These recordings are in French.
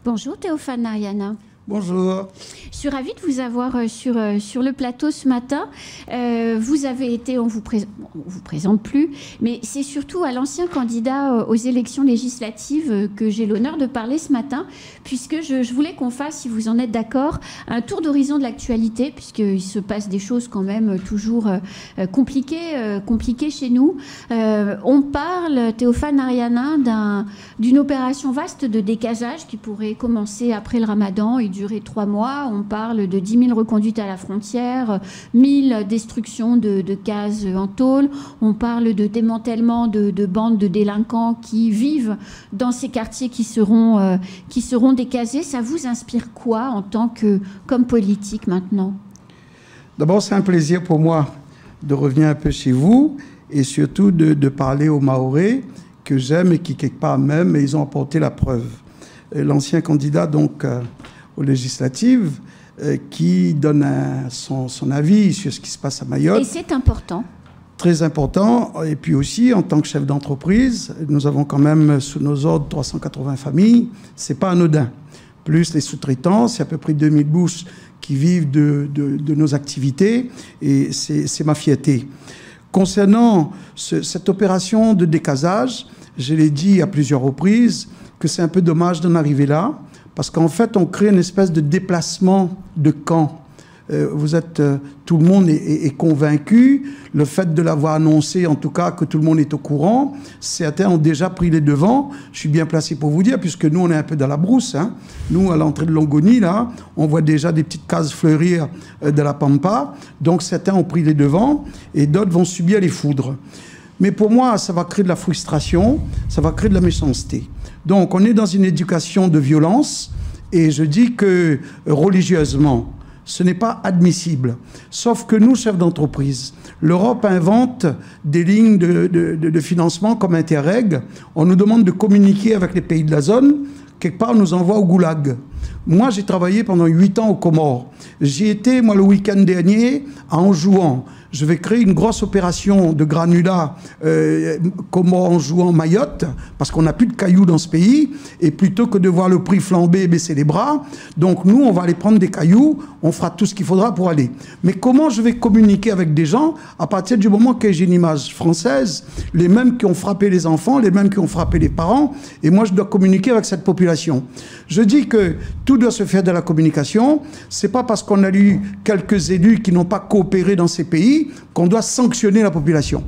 Bonjour Théophane Nariana. Bonjour. Je suis ravie de vous avoir sur le plateau ce matin. Vous avez été, on vous présente plus, mais c'est surtout à l'ancien candidat aux élections législatives que j'ai l'honneur de parler ce matin, puisque je voulais qu'on fasse, si vous en êtes d'accord, un tour d'horizon de l'actualité, puisqu'il se passe des choses quand même toujours compliquées chez nous. On parle, Théophane Nariana, d'une opération vaste de décasage qui pourrait commencer après le Ramadan et durer 3 mois. On parle de 10 000 reconduites à la frontière, 1000 destructions de cases en tôle. On parle de démantèlement de bandes de délinquants qui vivent dans ces quartiers qui seront décasés. Ça vous inspire quoi en tant qu'homme politique maintenant? D'abord, c'est un plaisir pour moi de revenir un peu chez vous et surtout de parler aux Mahorais que j'aime et qui, quelque part, m'aiment, et ils ont apporté la preuve. L'ancien candidat, donc, aux législatives, qui donne son avis sur ce qui se passe à Mayotte. Et c'est important. Très important. Et puis aussi, en tant que chef d'entreprise, nous avons quand même sous nos ordres 380 familles. C'est pas anodin. Plus les sous-traitants, c'est à peu près 2000 bouches qui vivent de nos activités. Et c'est ma fierté. Concernant cette opération de décasage, je l'ai dit à plusieurs reprises que c'est un peu dommage d'en arriver là. Parce qu'en fait, on crée une espèce de déplacement de camp. Tout le monde est convaincu. Le fait de l'avoir annoncé, en tout cas, que tout le monde est au courant, certains ont déjà pris les devants. Je suis bien placé pour vous dire, puisque nous, on est un peu dans la brousse. Hein. Nous, à l'entrée de Longoni, là, on voit déjà des petites cases fleurir de la Pampa. Donc, certains ont pris les devants et d'autres vont subir les foudres. Mais pour moi, ça va créer de la frustration, ça va créer de la méchanceté. Donc, on est dans une éducation de violence, et je dis que religieusement, ce n'est pas admissible. Sauf que nous, chefs d'entreprise, l'Europe invente des lignes de financement comme Interreg. On nous demande de communiquer avec les pays de la zone. Quelque part, on nous envoie au goulag. Moi, j'ai travaillé pendant 8 ans aux Comores. J'y étais, moi, le week-end dernier, à Anjouan. Je vais créer une grosse opération de granulats Comores, Anjouan, Mayotte, parce qu'on n'a plus de cailloux dans ce pays. Et plutôt que de voir le prix flamber et baisser les bras, donc nous, on va aller prendre des cailloux, on fera tout ce qu'il faudra pour aller. Mais comment je vais communiquer avec des gens à partir du moment que j'ai une image française, les mêmes qui ont frappé les enfants, les mêmes qui ont frappé les parents, et moi, je dois communiquer avec cette population. Je dis que tout doit se faire de la communication. C'est pas parce qu'on a eu quelques élus qui n'ont pas coopéré dans ces pays qu'on doit sanctionner la population.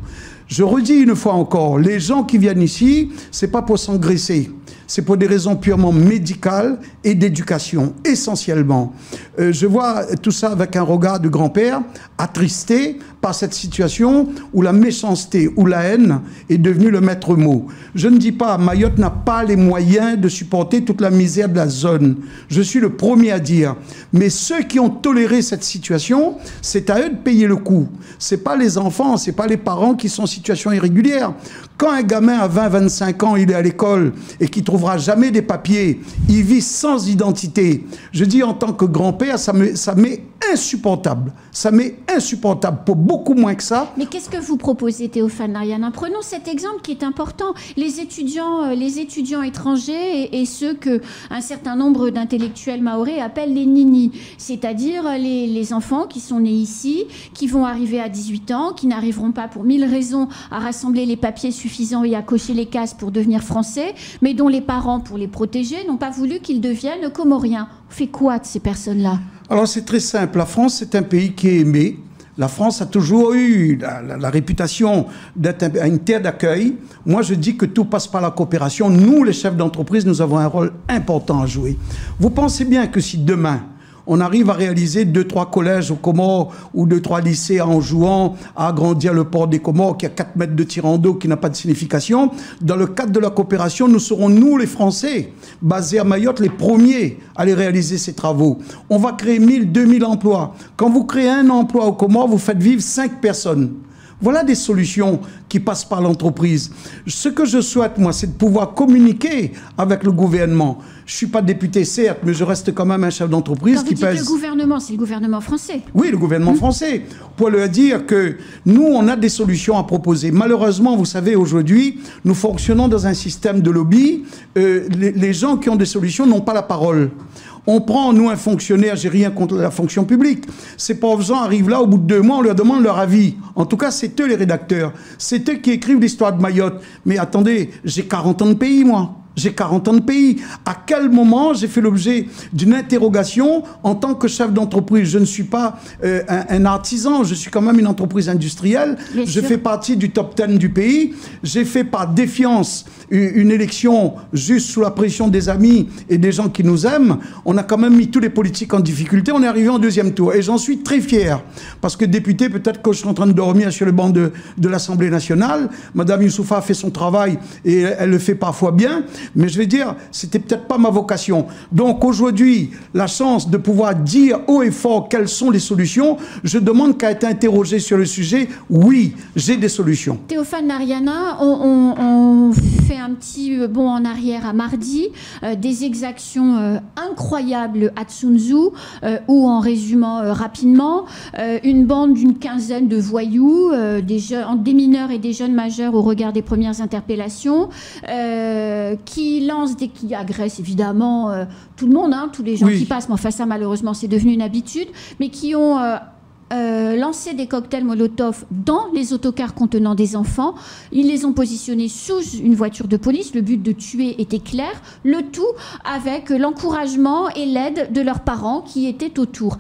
Je redis une fois encore, les gens qui viennent ici, c'est pas pour s'engraisser, c'est pour des raisons purement médicales et d'éducation, essentiellement. Je vois tout ça avec un regard de grand-père, attristé par cette situation où la méchanceté, où la haine est devenue le maître mot. Je ne dis pas, Mayotte n'a pas les moyens de supporter toute la misère de la zone. Je suis le premier à dire. Mais ceux qui ont toléré cette situation, c'est à eux de payer le coup. C'est pas les enfants, c'est pas les parents qui sont en situation irrégulière. Quand un gamin à 20-25 ans, il est à l'école et qu'il ne trouvera jamais des papiers, il vit sans identité. Je dis en tant que grand-père, ça m'est insupportable. Ça m'est insupportable pour beaucoup moins que ça. Mais qu'est-ce que vous proposez, Théophane Nariana? Prenons cet exemple qui est important. Les étudiants étrangers et ceux qu'un certain nombre d'intellectuels mahorais appellent les ninis, c'est-à-dire les enfants qui sont nés ici, qui vont arriver à 18 ans, qui n'arriveront pas pour 1000 raisons à rassembler les papiers suffisants et à cocher les cases pour devenir français, mais dont les parents, pour les protéger, n'ont pas voulu qu'ils deviennent comoriens. On fait quoi de ces personnes-là? Alors c'est très simple. La France, c'est un pays qui est aimé. La France a toujours eu la réputation d'être une terre d'accueil. Moi, je dis que tout passe par la coopération. Nous, les chefs d'entreprise, nous avons un rôle important à jouer. Vous pensez bien que si demain, on arrive à réaliser 2-3 collèges aux Comores ou 2-3 lycées en jouant à agrandir le port des Comores qui a 4 mètres de tirant d'eau qui n'a pas de signification. Dans le cadre de la coopération, nous serons, nous les Français, basés à Mayotte, les premiers à aller réaliser ces travaux. On va créer 1000-2000 emplois. Quand vous créez un emploi aux Comores, vous faites vivre 5 personnes. Voilà des solutions qui passe par l'entreprise. Ce que je souhaite, moi, c'est de pouvoir communiquer avec le gouvernement. Je ne suis pas député, certes, mais je reste quand même un chef d'entreprise qui pèse... Le gouvernement, c'est le gouvernement français. Oui, le gouvernement français. Pour leur dire que nous, on a des solutions à proposer. Malheureusement, vous savez, aujourd'hui, nous fonctionnons dans un système de lobby. Les gens qui ont des solutions n'ont pas la parole. On prend, nous, un fonctionnaire, j'ai rien contre la fonction publique. Ces pauvres gens arrivent là, au bout de 2 mois, on leur demande leur avis. En tout cas, c'est eux les rédacteurs. C'est eux qui écrivent l'histoire de Mayotte. Mais attendez, j'ai 40 ans de pays, moi. J'ai 40 ans de pays. À quel moment j'ai fait l'objet d'une interrogation en tant que chef d'entreprise? Je ne suis pas un artisan, je suis quand même une entreprise industrielle. Je fais partie du top 10 du pays. J'ai fait par défiance une élection juste sous la pression des amis et des gens qui nous aiment. On a quand même mis tous les politiques en difficulté. On est arrivé en 2e tour. Et j'en suis très fier. Parce que député, peut-être que je suis en train de dormir sur le banc de l'Assemblée nationale. Madame Youssoufa a fait son travail et elle le fait parfois bien. Mais je vais dire, c'était peut-être pas ma vocation. Donc aujourd'hui, la chance de pouvoir dire haut et fort quelles sont les solutions, je demande qu'à être interrogé sur le sujet. Oui, j'ai des solutions. Théophane Nariana, on fait un petit bond en arrière à mardi, des exactions incroyables à Tsunzu, où en résumant rapidement, une bande d'une quinzaine de voyous, des mineurs et des jeunes majeurs au regard des premières interpellations, qui agressent évidemment tout le monde, hein, tous les gens qui passent, mais enfin ça malheureusement c'est devenu une habitude, mais qui ont lancé des cocktails Molotov dans les autocars contenant des enfants. Ils les ont positionnés sous une voiture de police. Le but de tuer était clair. Le tout avec l'encouragement et l'aide de leurs parents qui étaient autour.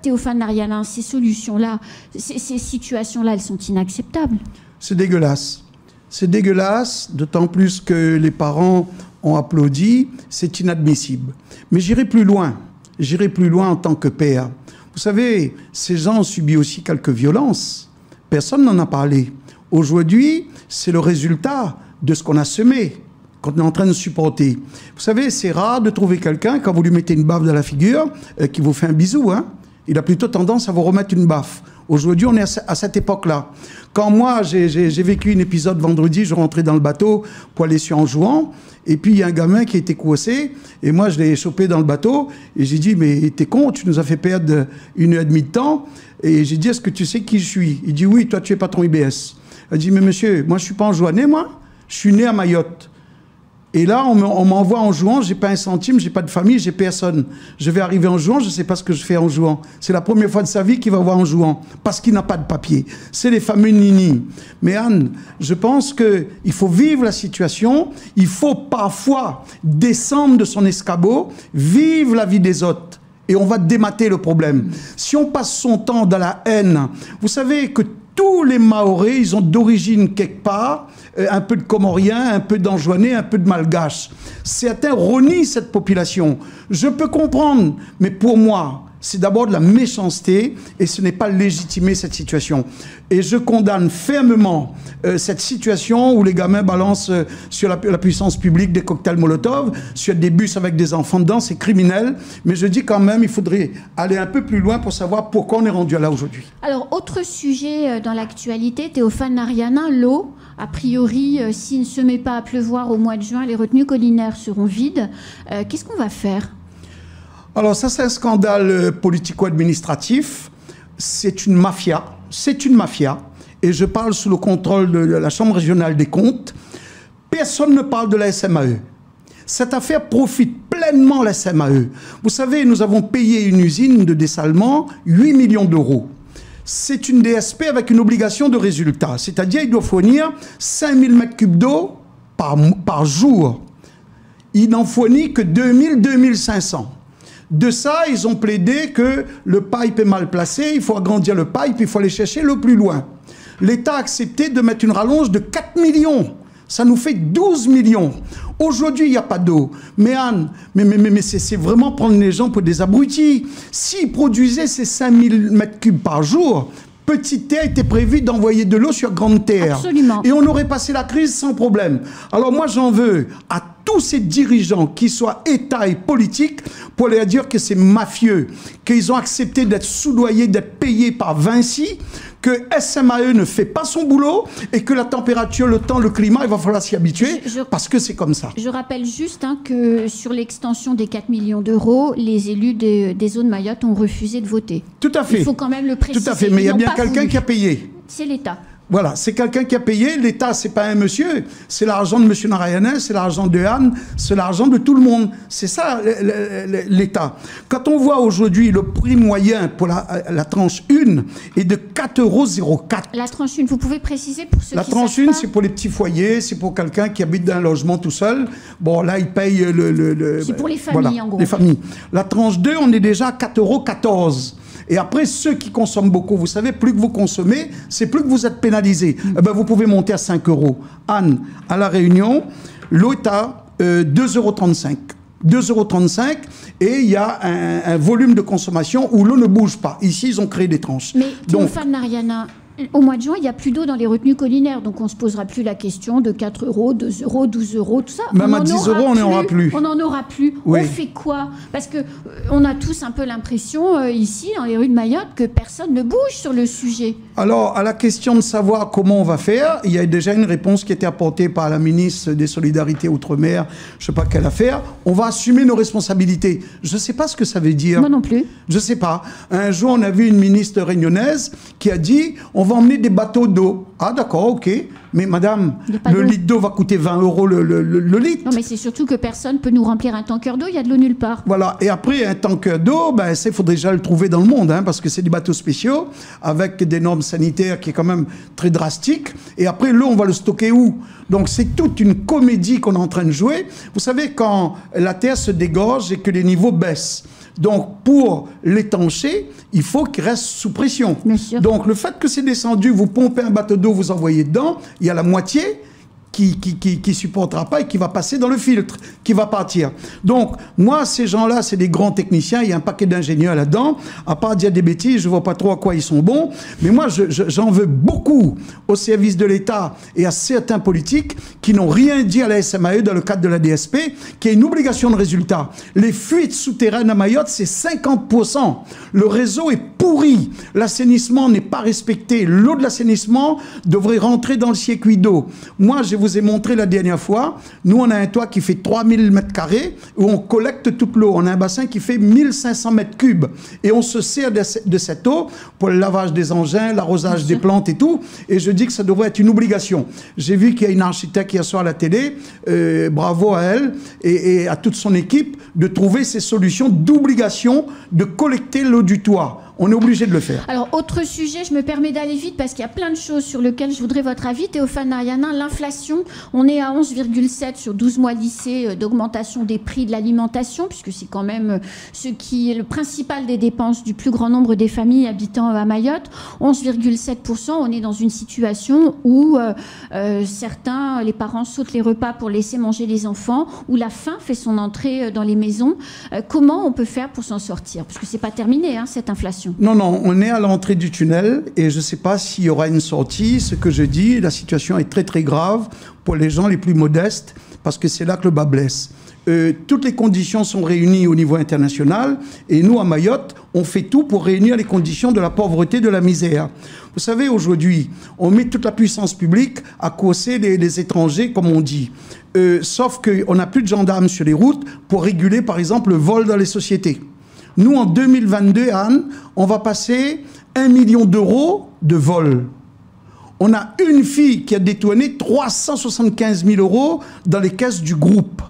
Théophane Nariana, ces solutions-là, ces situations-là, elles sont inacceptables. C'est dégueulasse. C'est dégueulasse, d'autant plus que les parents ont applaudi. C'est inadmissible. Mais j'irai plus loin. J'irai plus loin en tant que père. Vous savez, ces gens ont subi aussi quelques violences. Personne n'en a parlé. Aujourd'hui, c'est le résultat de ce qu'on a semé, qu'on est en train de supporter. Vous savez, c'est rare de trouver quelqu'un, quand vous lui mettez une baffe dans la figure, qui vous fait un bisou, hein. Il a plutôt tendance à vous remettre une baffe. Aujourd'hui, on est à cette époque-là. Quand moi, j'ai vécu un épisode vendredi, je rentrais dans le bateau pour aller sur Anjouan, et puis il y a un gamin qui a été coincé, et moi je l'ai chopé dans le bateau, et j'ai dit, mais t'es con, tu nous as fait perdre 1h30 de temps, et j'ai dit, est-ce que tu sais qui je suis? Il dit, oui, toi tu es patron IBS. Il dit, mais monsieur, moi je suis pas Anjouanais, moi, je suis né à Mayotte. Et là, on m'envoie en jouant, j'ai pas un centime, j'ai pas de famille, j'ai personne. Je vais arriver en jouant, je sais pas ce que je fais en jouant. C'est la première fois de sa vie qu'il va voir en jouant, parce qu'il n'a pas de papier. C'est les fameux nini. Mais Anne, je pense qu'il faut vivre la situation, il faut parfois descendre de son escabeau, vivre la vie des autres. Et on va démater le problème. Si on passe son temps dans la haine, vous savez que tous les Mahorais, ils ont d'origine quelque part, un peu de Comoriens, un peu d'Anjouanais, un peu de Malgaches. Certains renient cette population. Je peux comprendre, mais pour moi, c'est d'abord de la méchanceté et ce n'est pas légitimer cette situation. Et je condamne fermement cette situation où les gamins balancent sur la puissance publique des cocktails Molotov, sur des bus avec des enfants dedans, c'est criminel. Mais je dis quand même, il faudrait aller un peu plus loin pour savoir pourquoi on est rendu là aujourd'hui. Alors, autre sujet dans l'actualité, Théophane Nariana, l'eau. A priori, s'il ne se met pas à pleuvoir au mois de juin, les retenues collinaires seront vides. Qu'est-ce qu'on va faire ? Alors ça, c'est un scandale politico-administratif. C'est une mafia. C'est une mafia. Et je parle sous le contrôle de la Chambre régionale des comptes. Personne ne parle de la SMAE. Cette affaire profite pleinement à la SMAE. Vous savez, nous avons payé une usine de dessalement 8 millions d'euros. C'est une DSP avec une obligation de résultat. C'est-à-dire qu'il doit fournir 5000 m3 d'eau par jour. Il n'en fournit que 2000-2500. De ça, ils ont plaidé que le pipe est mal placé, il faut agrandir le pipe, il faut aller chercher le plus loin. L'État a accepté de mettre une rallonge de 4 millions. Ça nous fait 12 millions. Aujourd'hui, il n'y a pas d'eau. Mais Anne, mais c'est vraiment prendre les gens pour des abrutis. S'ils produisaient ces 5000 m3 par jour, Petite Terre était prévu d'envoyer de l'eau sur Grande Terre. Absolument. Et on aurait passé la crise sans problème. Alors moi, j'en veux à tous ces dirigeants, qui soient État et politique, pour leur dire que c'est mafieux, qu'ils ont accepté d'être soudoyés, d'être payés par Vinci, que SMAE ne fait pas son boulot et que la température, le temps, le climat, il va falloir s'y habituer parce que c'est comme ça. Je rappelle juste que sur l'extension des 4 millions d'euros, les élus des zones Mayotte ont refusé de voter. Tout à fait. Il faut quand même le préciser. Tout à fait, mais il y a bien quelqu'un qui a payé. C'est l'État. Voilà, c'est quelqu'un qui a payé. L'État, c'est pas un monsieur. C'est l'argent de M. Narayanan, c'est l'argent de Anne, c'est l'argent de tout le monde. C'est ça, l'État. Quand on voit aujourd'hui le prix moyen pour la tranche 1 est de 4,04 €. La tranche 1, vous pouvez préciser pour ceux qui savent pas? La tranche 1, c'est pour les petits foyers, c'est pour quelqu'un qui habite dans un logement tout seul. Bon, là, il paye c'est pour les familles, voilà, en gros. Les familles. La tranche 2, on est déjà à 4,14 €. Et après, ceux qui consomment beaucoup, vous savez, plus que vous consommez, c'est plus que vous êtes pénalisé. Eh ben, vous pouvez monter à 5 €. Anne, à La Réunion, l'eau est à 2,35 €. 2,35 € et il y a un volume de consommation où l'eau ne bouge pas. Ici, ils ont créé des tranches. Mais Théophane Narayanan, au mois de juin, il n'y a plus d'eau dans les retenues collinaires, donc on ne se posera plus la question de 4 €, 2 €, 12 €, tout ça. Même à 10 €, on n'en aura plus. On n'en aura plus. Oui. On fait quoi? Parce qu'on a tous un peu l'impression, ici, dans les rues de Mayotte, que personne ne bouge sur le sujet. Alors, à la question de savoir comment on va faire, il y a déjà une réponse qui a été apportée par la ministre des Solidarités Outre-mer, je ne sais pas quelle affaire. On va assumer nos responsabilités. Je ne sais pas ce que ça veut dire. Moi non plus. Je ne sais pas. Un jour, on a vu une ministre réunionnaise qui a dit on va emmener des bateaux d'eau. Ah d'accord, ok. Mais madame, le litre d'eau va coûter 20 € le litre. Non, mais c'est surtout que personne ne peut nous remplir un tanker d'eau, il y a de l'eau nulle part. Voilà, et après, un tanker d'eau, ben, il faudrait déjà le trouver dans le monde, hein, parce que c'est des bateaux spéciaux, avec des normes sanitaires qui est quand même très drastiques. Et après, l'eau, on va le stocker où? Donc c'est toute une comédie qu'on est en train de jouer. Vous savez, quand la terre se dégorge et que les niveaux baissent, donc, pour l'étancher, il faut qu'il reste sous pression. Donc, le fait que c'est descendu, vous pompez un bateau d'eau, vous envoyez dedans, il y a la moitié qui supportera pas et qui va passer dans le filtre, qui va partir. Donc, moi, ces gens-là, c'est des grands techniciens, il y a un paquet d'ingénieurs là-dedans. À part dire des bêtises, je vois pas trop à quoi ils sont bons. Mais moi, j'en veux beaucoup au service de l'État et à certains politiques qui n'ont rien dit à la SMAE dans le cadre de la DSP, qui a une obligation de résultat. Les fuites souterraines à Mayotte, c'est 50%. Le réseau est pourri. L'assainissement n'est pas respecté. L'eau de l'assainissement devrait rentrer dans le circuit d'eau. Moi, je vous ai montré la dernière fois, nous on a un toit qui fait 3000 m² où on collecte toute l'eau. On a un bassin qui fait 1500 m3 et on se sert de cette eau pour le lavage des engins, l'arrosage des plantes et tout. Et je dis que ça devrait être une obligation. J'ai vu qu'il y a une architecte hier soir à la télé, bravo à elle et à toute son équipe, de trouver ces solutions d'obligation de collecter l'eau du toit. On est obligé de le faire. Alors, autre sujet, je me permets d'aller vite parce qu'il y a plein de choses sur lesquelles je voudrais votre avis. Théophane Narayanan, l'inflation, on est à 11,7 sur 12 mois lissés d'augmentation des prix de l'alimentation, puisque c'est quand même ce qui est le principal des dépenses du plus grand nombre des familles habitant à Mayotte. 11,7%, on est dans une situation où certains, les parents sautent les repas pour laisser manger les enfants, où la faim fait son entrée dans les maisons. Comment on peut faire pour s'en sortir? Parce que c'est pas terminé, hein, cette inflation. Non, non, on est à l'entrée du tunnel et je ne sais pas s'il y aura une sortie. Ce que je dis, la situation est très très grave pour les gens les plus modestes parce que c'est là que le bas blesse. Toutes les conditions sont réunies au niveau international et nous, à Mayotte, on fait tout pour réunir les conditions de la pauvreté, de la misère. Vous savez, aujourd'hui, on met toute la puissance publique à causer les étrangers, comme on dit. Sauf qu'on n'a plus de gendarmes sur les routes pour réguler, par exemple, le vol dans les sociétés. Nous, en 2022, Anne, on va passer 1 million d'euros de vol. On a une fille qui a détourné 375 000 € dans les caisses du groupe.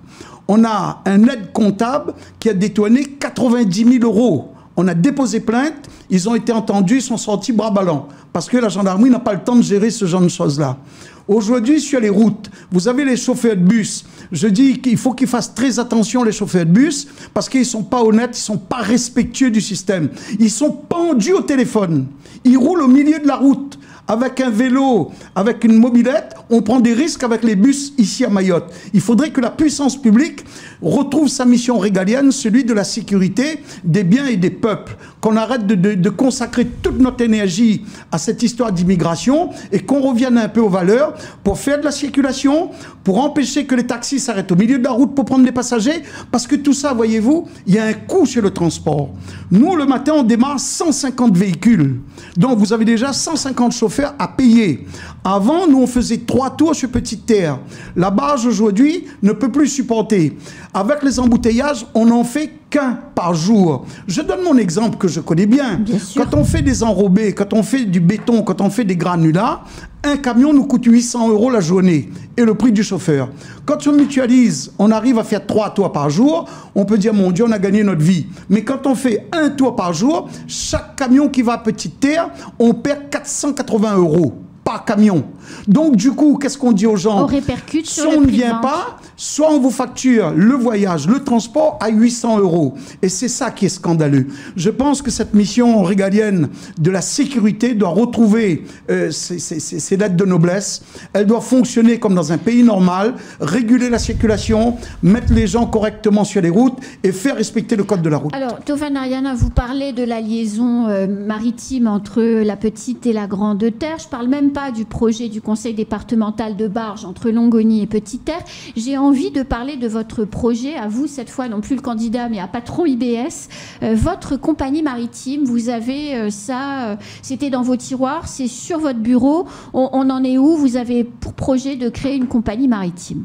On a un aide comptable qui a détourné 90 000 €. On a déposé plainte, ils ont été entendus, ils sont sortis bras ballants. Parce que la gendarmerie n'a pas le temps de gérer ce genre de choses-là. Aujourd'hui, sur les routes, vous avez les chauffeurs de bus. Je dis qu'il faut qu'ils fassent très attention, les chauffeurs de bus, parce qu'ils ne sont pas honnêtes, ils ne sont pas respectueux du système. Ils sont pendus au téléphone. Ils roulent au milieu de la route, avec un vélo, avec une mobilette, on prend des risques avec les bus ici à Mayotte. Il faudrait que la puissance publique retrouve sa mission régalienne, celui de la sécurité des biens et des peuples. Qu'on arrête de consacrer toute notre énergie à cette histoire d'immigration et qu'on revienne un peu aux valeurs pour faire de la circulation, pour empêcher que les taxis s'arrêtent au milieu de la route pour prendre des passagers. Parce que tout ça, voyez-vous, il y a un coût sur le transport. Nous, le matin, on démarre 150 véhicules. Donc, vous avez déjà 150 chauffeurs à payer. Avant, nous, on faisait 3 tours sur Petite Terre. La barge, aujourd'hui, ne peut plus supporter. Avec les embouteillages, on n'en fait qu'un par jour. Je donne mon exemple que je connais bien. Quand on fait des enrobés, quand on fait du béton, quand on fait des granulats, un camion nous coûte 800 € la journée et le prix du chauffeur. Quand on mutualise, on arrive à faire 3 tours par jour, on peut dire, mon Dieu, on a gagné notre vie. Mais quand on fait 1 tour par jour, chaque camion qui va à Petite Terre, on perd 480 € par camion. Donc, du coup, qu'est-ce qu'on dit aux gens? On répercute sur le prix. Soit on ne vient pas, soit on vous facture le voyage, le transport à 800 €. Et c'est ça qui est scandaleux. Je pense que cette mission régalienne de la sécurité doit retrouver ses lettres de noblesse. Elle doit fonctionner comme dans un pays normal, réguler la circulation, mettre les gens correctement sur les routes et faire respecter le code de la route. Alors, Tova Nariana, vous parlez de la liaison maritime entre la Petite et la Grande Terre. Je ne parle même pas du projet du conseil départemental de barge entre Longoni et Petite Terre. J'ai envie de parler de votre projet, à vous cette fois, non plus le candidat, mais à Patron IBS. Votre compagnie maritime, vous avez ça, c'était dans vos tiroirs, c'est sur votre bureau. On en est où? Vous avez pour projet de créer une compagnie maritime?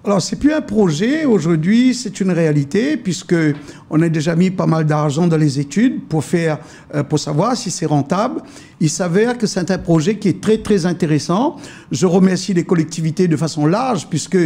Alors, c'est plus un projet. Aujourd'hui, c'est une réalité, puisque on a déjà mis pas mal d'argent dans les études pour savoir si c'est rentable. Il s'avère que c'est un projet qui est très, très intéressant. Je remercie les collectivités de façon large, puisque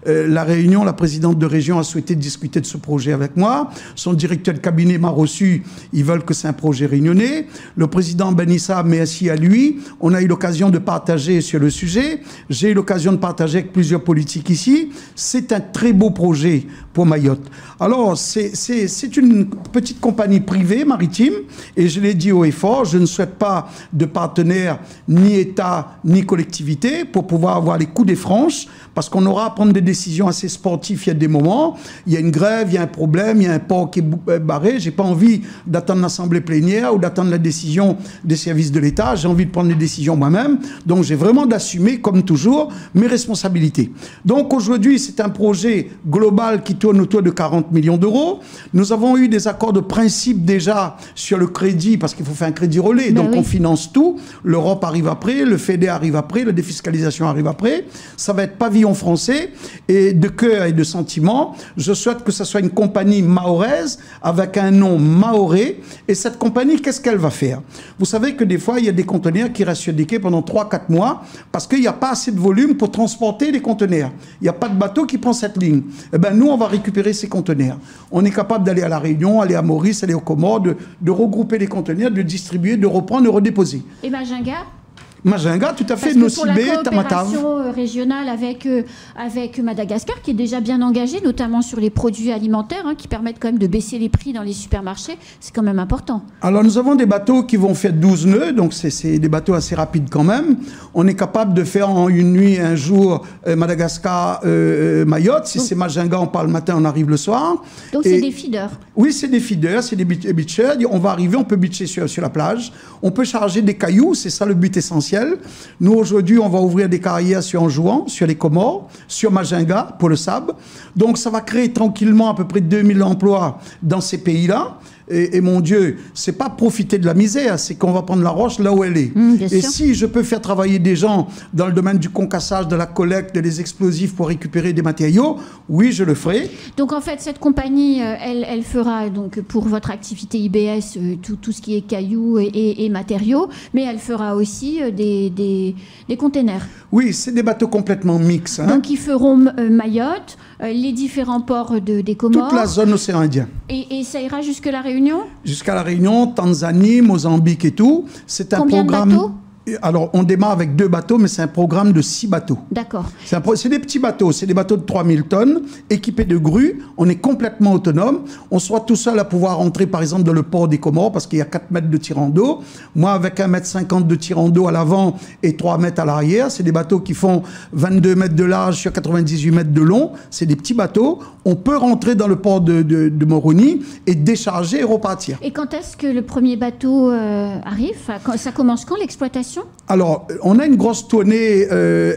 la Réunion, la présidente de région a souhaité discuter de ce projet avec moi. Son directeur de cabinet m'a reçu. Ils veulent que c'est un projet réunionnais. Le président Benissa, merci à lui. On a eu l'occasion de partager sur le sujet. J'ai eu l'occasion de partager avec plusieurs politiques ici. C'est un très beau projet pour Mayotte. Alors, c'est une petite compagnie privée maritime, et je l'ai dit haut et fort, je ne souhaite pas de partenaires ni État ni collectivité pour pouvoir avoir les coups des franches, parce qu'on aura à prendre des décisions assez sportives. Il y a des moments, il y a une grève, il y a un problème, il y a un port qui est barré. J'ai pas envie d'attendre l'assemblée plénière ou d'attendre la décision des services de l'État. J'ai envie de prendre les décisions moi-même. Donc j'ai vraiment d'assumer, comme toujours, mes responsabilités. Donc aujourd'hui, c'est un projet global qui tourne autour de 40 millions d'euros. Nous avons eu des accords de principe déjà sur le crédit, parce qu'il faut faire un crédit relais. Donc oui, on finance tout. L'Europe arrive après, le FEDER arrive après, la défiscalisation arrive après. Ça va être pavillon français, et de cœur et de sentiment. Je souhaite que ce soit une compagnie mahoraise avec un nom mahorais. Et cette compagnie, qu'est-ce qu'elle va faire? Vous savez que des fois, il y a des conteneurs qui restent sur des quais pendant 3-4 mois parce qu'il n'y a pas assez de volume pour transporter les conteneurs. Il n'y a pas de bateau qui prend cette ligne. Eh bien, nous, on va récupérer ces conteneurs. On est capable d'aller à La Réunion, aller à Maurice, aller aux Comores, de regrouper les conteneurs, de distribuer, de reprendre, de redéposer. Et Majinga? Majinga, tout à fait, Nocibé, Tamatave. Pour la coopération régionale avec Madagascar, qui est déjà bien engagée, notamment sur les produits alimentaires, qui permettent quand même de baisser les prix dans les supermarchés, c'est quand même important. Alors, nous avons des bateaux qui vont faire 12 nœuds, donc c'est des bateaux assez rapides quand même. On est capable de faire en une nuit, un jour, Madagascar, Mayotte. Si c'est Majinga, on part le matin, on arrive le soir. Donc, c'est des feeders? Oui, c'est des feeders, c'est des beachers. On va arriver, on peut beacher sur la plage. On peut charger des cailloux, c'est ça le but essentiel. Nous, aujourd'hui, on va ouvrir des carrières sur Anjouan, sur les Comores, sur Majinga, pour le sable. Donc, ça va créer tranquillement à peu près 2000 emplois dans ces pays-là. Et mon Dieu, c'est pas profiter de la misère, c'est qu'on va prendre la roche là où elle est. Et sûr, si je peux faire travailler des gens dans le domaine du concassage, de la collecte, des explosifs pour récupérer des matériaux, oui, je le ferai. Donc en fait, cette compagnie, elle fera donc pour votre activité IBS tout ce qui est cailloux et matériaux, mais elle fera aussi des containers. Oui, c'est des bateaux complètement mixtes. Donc ils feront Mayotte, les différents ports des Comores. Toute la zone océan Indien. Et ça ira jusque la Réunion? Jusqu'à la Réunion, Tanzanie, Mozambique et tout. C'est un programme. Combien de bateaux? Alors, on démarre avec 2 bateaux, mais c'est un programme de 6 bateaux. D'accord. C'est des petits bateaux, c'est des bateaux de 3000 tonnes, équipés de grues. On est complètement autonome. On soit tout seul à pouvoir entrer, par exemple, dans le port des Comores, parce qu'il y a 4 mètres de tirant d'eau. Moi, avec 1,50 m de tirant d'eau à l'avant et 3 mètres à l'arrière, c'est des bateaux qui font 22 mètres de large sur 98 mètres de long. C'est des petits bateaux. On peut rentrer dans le port de Moroni et décharger et repartir. Et quand est-ce que le premier bateau arrive? Ça commence quand, l'exploitation? Alors, on a une grosse tournée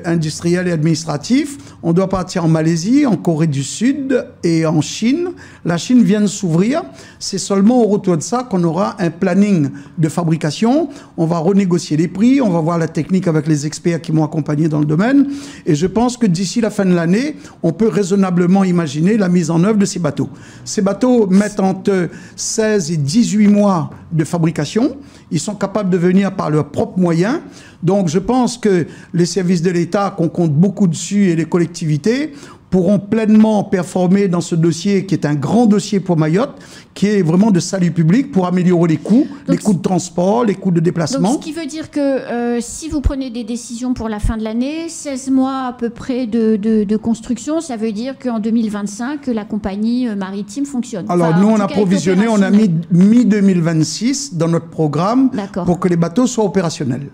industrielle et administrative. On doit partir en Malaisie, en Corée du Sud et en Chine. La Chine vient de s'ouvrir. C'est seulement au retour de ça qu'on aura un planning de fabrication. On va renégocier les prix, on va voir la technique avec les experts qui m'ont accompagné dans le domaine. Et je pense que d'ici la fin de l'année, on peut raisonnablement imaginer la mise en œuvre de ces bateaux. Ces bateaux mettent entre 16 et 18 mois de fabrication. Ils sont capables de venir par leurs propres moyens. Donc je pense que les services de l'État, qu'on compte beaucoup dessus, et les collectivités, pourront pleinement performer dans ce dossier qui est un grand dossier pour Mayotte, qui est vraiment de salut public pour améliorer les coûts, les coûts de transport, les coûts de déplacement. Donc ce qui veut dire que si vous prenez des décisions pour la fin de l'année, 16 mois à peu près de construction, ça veut dire qu'en 2025, la compagnie maritime fonctionne. Alors nous, on a provisionné, on a mis mi-2026 dans notre programme pour que les bateaux soient opérationnels.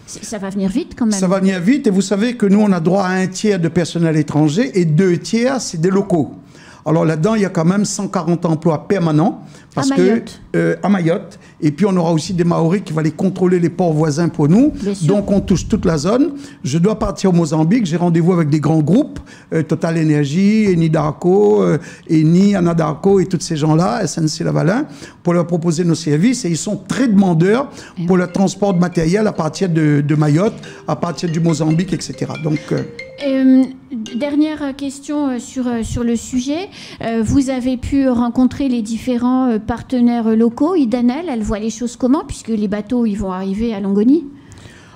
Ça va venir vite quand même. Ça va venir vite et vous savez que nous, on a droit à 1/3 de personnel étranger et 2/3, c'est des locaux. Alors là-dedans, il y a quand même 140 emplois permanents. Parce à Mayotte. À Mayotte. Et puis, on aura aussi des Maoris qui vont aller contrôler les ports voisins pour nous. Donc, on touche toute la zone. Je dois partir au Mozambique. J'ai rendez-vous avec des grands groupes. Total Energy, Eni Darko, Eni, Anadarko et tous ces gens-là, SNC-Lavalin, pour leur proposer nos services. Et ils sont très demandeurs pour le transport de matériel à partir de Mayotte, à partir du Mozambique, etc. Donc... dernière question sur le sujet. Vous avez pu rencontrer les différents partenaires locaux. Idanel, elle voit les choses comment, puisque les bateaux ils vont arriver à Longoni?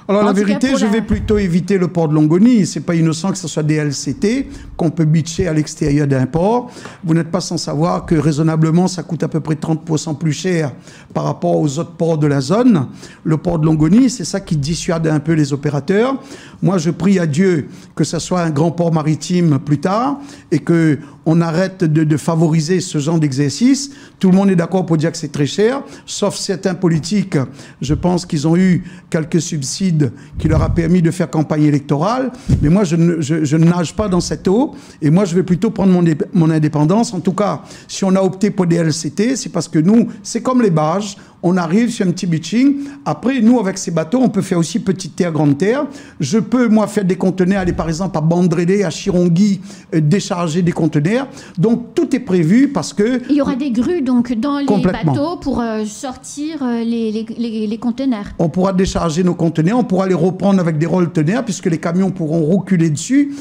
Alors la vérité, je vais plutôt éviter le port de Longoni. C'est pas innocent que ce soit des LCT qu'on peut bitcher à l'extérieur d'un port. Vous n'êtes pas sans savoir que raisonnablement, ça coûte à peu près 30% plus cher par rapport aux autres ports de la zone. Le port de Longoni, c'est ça qui dissuade un peu les opérateurs. Moi, je prie à Dieu que ce soit un grand port maritime plus tard et que on arrête de favoriser ce genre d'exercice. Tout le monde est d'accord pour dire que c'est très cher, sauf certains politiques. Je pense qu'ils ont eu quelques subsides qui leur a permis de faire campagne électorale. Mais moi, je ne nage pas dans cette eau. Et moi, je vais plutôt prendre mon indépendance. En tout cas, si on a opté pour des LCT, c'est parce que nous, c'est comme les barges. On arrive sur un petit beaching. Après, nous, avec ces bateaux, on peut faire aussi petite terre, grande terre. Je peux, moi, faire des conteneurs, aller par exemple à Bandrélé, à Chirongui, décharger des conteneurs. Donc, tout est prévu parce que... Il y aura des grues, donc, dans les bateaux pour sortir les conteneurs. On pourra décharger nos conteneurs, on pourra les reprendre avec des roll-teneurs puisque les camions pourront reculer dessus.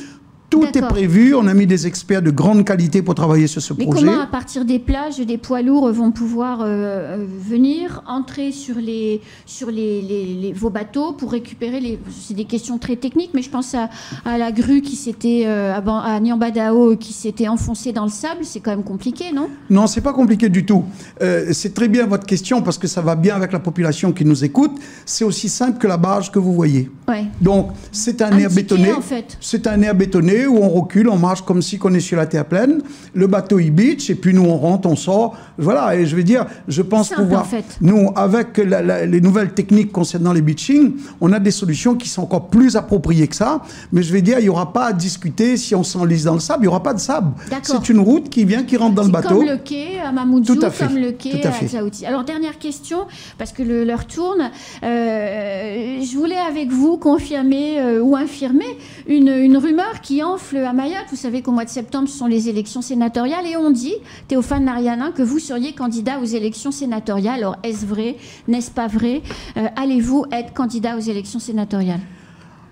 Tout est prévu, on a mis des experts de grande qualité pour travailler sur ce projet. Mais comment, à partir des plages, des poids lourds vont pouvoir venir, entrer sur vos bateaux pour récupérer les... C'est des questions très techniques, mais je pense à la grue qui s'était, à Niambadao, qui s'était enfoncée dans le sable. C'est quand même compliqué, non? Non, c'est pas compliqué du tout. C'est très bien votre question parce que ça va bien avec la population qui nous écoute. C'est aussi simple que la barge que vous voyez. Ouais. Donc, c'est un air bétonné. En fait. C'est un air bétonné où on recule, on marche comme si on est sur la terre pleine. Le bateau, il beach, et puis nous, on rentre, on sort. Voilà, et je veux dire, je pense pouvoir... En fait. Nous, avec les nouvelles techniques concernant les beaching, on a des solutions qui sont encore plus appropriées que ça. Mais je veux dire, il n'y aura pas à discuter si on s'enlise dans le sable, il n'y aura pas de sable. C'est une route qui vient, qui rentre dans le bateau. Comme le quai à Mamoudzou, comme le quai à Djaouti. Alors, dernière question, parce que l'heure tourne. Je voulais avec vous confirmer ou infirmer une rumeur qui enfle à Mayotte. Vous savez qu'au mois de septembre, ce sont les élections sénatoriales et on dit, Théophane Narianin, que vous seriez candidat aux élections sénatoriales. Alors, est-ce vrai? N'est-ce pas vrai? Allez-vous être candidat aux élections sénatoriales?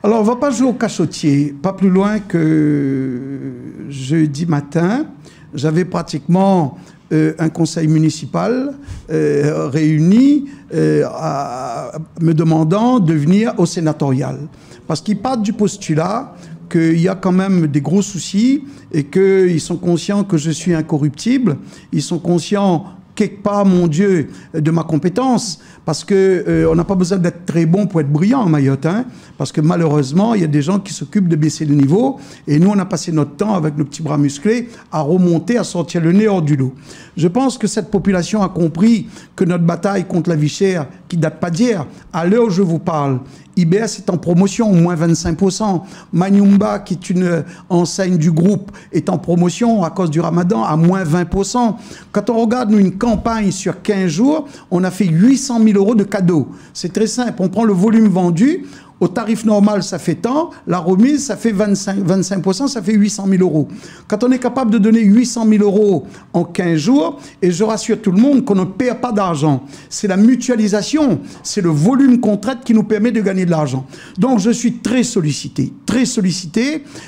Alors, on ne va pas jouer au cachotier. Pas plus loin que jeudi matin, j'avais pratiquement un conseil municipal réuni me demandant de venir au sénatorial. Parce qu'ils partent du postulat qu'il y a quand même des gros soucis et qu'ils sont conscients que je suis incorruptible. Ils sont conscients quelque part, mon Dieu, de ma compétence, parce que on n'a pas besoin d'être très bon pour être brillant à Mayotte, hein, parce que malheureusement, il y a des gens qui s'occupent de baisser le niveau, et nous, on a passé notre temps, avec nos petits bras musclés, à remonter, à sortir le nez hors du lot. Je pense que cette population a compris que notre bataille contre la vie chère, qui date pas d'hier, à l'heure où je vous parle, IBS est en promotion, au moins 25%. Manyumba, qui est une enseigne du groupe, est en promotion à cause du ramadan, à moins 20%. Quand on regarde, nous, une campagne sur 15 jours, on a fait 800 000 € de cadeaux. C'est très simple. On prend le volume vendu. Au tarif normal, ça fait tant. La remise, ça fait 25%, ça fait 800 000 €. Quand on est capable de donner 800 000 € en 15 jours, et je rassure tout le monde qu'on ne perd pas d'argent. C'est la mutualisation, c'est le volume qu'on traite qui nous permet de gagner de l'argent. Donc, je suis très sollicité.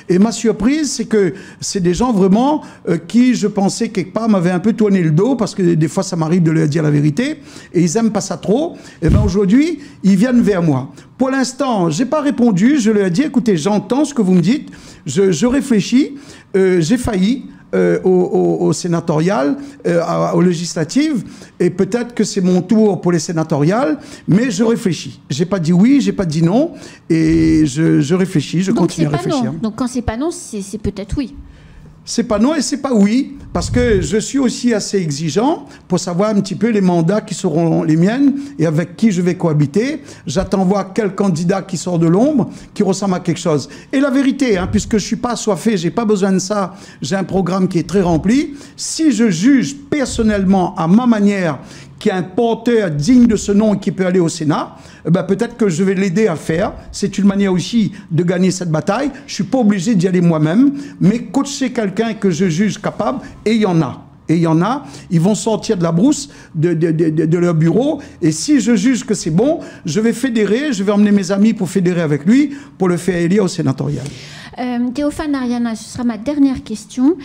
Et ma surprise, c'est que c'est des gens vraiment qui, je pensais, quelque part, m'avaient un peu tourné le dos, parce que des fois, ça m'arrive de leur dire la vérité, et ils n'aiment pas ça trop. Et bien, aujourd'hui, ils viennent vers moi. Pour l'instant, je n'ai pas répondu. Je leur ai dit, écoutez, j'entends ce que vous me dites. Je réfléchis. J'ai failli au sénatorial, aux législatives. Et peut-être que c'est mon tour pour les sénatoriales. Mais je réfléchis. Je n'ai pas dit oui, je n'ai pas dit non. Et je réfléchis, je continue à réfléchir. Non. Donc quand c'est pas non, c'est peut-être oui. C'est pas non et c'est pas oui, parce que je suis aussi assez exigeant pour savoir un petit peu les mandats qui seront les miennes et avec qui je vais cohabiter. J'attends voir quel candidat qui sort de l'ombre, qui ressemble à quelque chose. Et la vérité, hein, puisque je suis pas assoiffé, j'ai pas besoin de ça, j'ai un programme qui est très rempli. Si je juge personnellement, à ma manière, qu'il y a un porteur digne de ce nom et qui peut aller au Sénat, ben peut-être que je vais l'aider à faire. C'est une manière aussi de gagner cette bataille. Je ne suis pas obligé d'y aller moi-même, mais coacher quelqu'un que je juge capable, et il y en a. Ils vont sortir de la brousse de leur bureau, et si je juge que c'est bon, je vais fédérer, je vais emmener mes amis pour fédérer avec lui, pour le faire élire au sénatorial. Théophane Ariana, ce sera ma dernière question.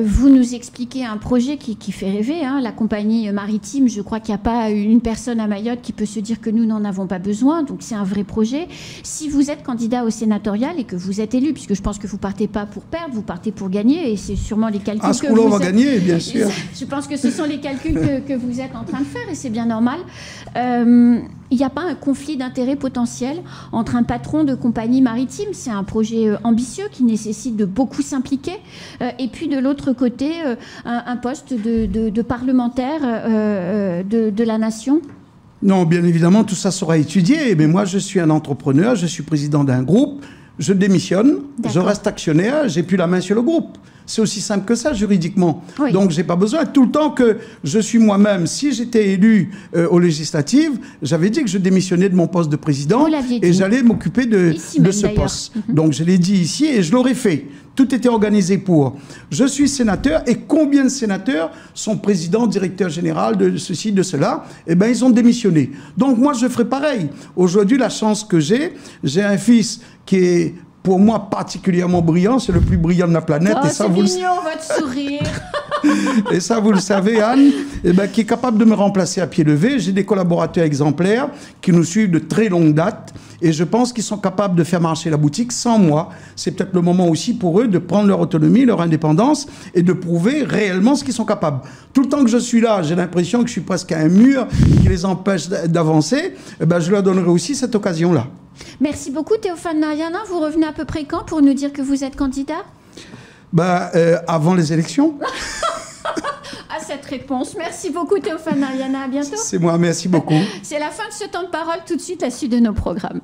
Vous nous expliquez un projet qui fait rêver, hein, la compagnie maritime. Je crois qu'il n'y a pas une personne à Mayotte qui peut se dire que nous n'en avons pas besoin, donc c'est un vrai projet. Si vous êtes candidat au sénatorial et que vous êtes élu, puisque je pense que vous ne partez pas pour perdre, vous partez pour gagner, et c'est sûrement les calculs à ce que vous on va gagner, bien sûr. Je pense que ce sont les calculs que vous êtes en train de faire, et c'est bien normal. Il n'y a pas un conflit d'intérêts potentiel entre un patron de compagnie maritime, c'est un projet ambitieux qui nécessite de beaucoup s'impliquer, et puis de l'autre côté, un poste de parlementaire de la nation? Non, bien évidemment, tout ça sera étudié, mais moi je suis un entrepreneur, je suis président d'un groupe, je démissionne, je reste actionnaire, j'ai plus la main sur le groupe. C'est aussi simple que ça, juridiquement. Oui. Donc, j'ai pas besoin. Tout le temps que je suis moi-même, si j'étais élu aux législatives, j'avais dit que je démissionnais de mon poste de président et j'allais m'occuper de ce poste. Donc, je l'ai dit ici et je l'aurais fait. Tout était organisé pour. Je suis sénateur, et combien de sénateurs sont présidents, directeurs généraux de ceci, de cela? Eh bien, ils ont démissionné. Donc, moi, je ferai pareil. Aujourd'hui, la chance que j'ai un fils qui est, pour moi, particulièrement brillant, c'est le plus brillant de la planète. Oh, c'est mignon, votre sourire. Et ça, vous le savez, Anne, eh ben, qui est capable de me remplacer à pied levé. J'ai des collaborateurs exemplaires qui nous suivent de très longue date. Et je pense qu'ils sont capables de faire marcher la boutique sans moi. C'est peut-être le moment aussi pour eux de prendre leur autonomie, leur indépendance et de prouver réellement ce qu'ils sont capables. Tout le temps que je suis là, j'ai l'impression que je suis presque à un mur qui les empêche d'avancer. Eh ben, je leur donnerai aussi cette occasion-là. Merci beaucoup, Théophane Ariana. Vous revenez à peu près quand pour nous dire que vous êtes candidat? Avant les élections. À cette réponse. Merci beaucoup, Théophane Ariana. À bientôt. C'est moi, merci beaucoup. C'est la fin de ce temps de parole. Tout de suite, la suite de nos programmes.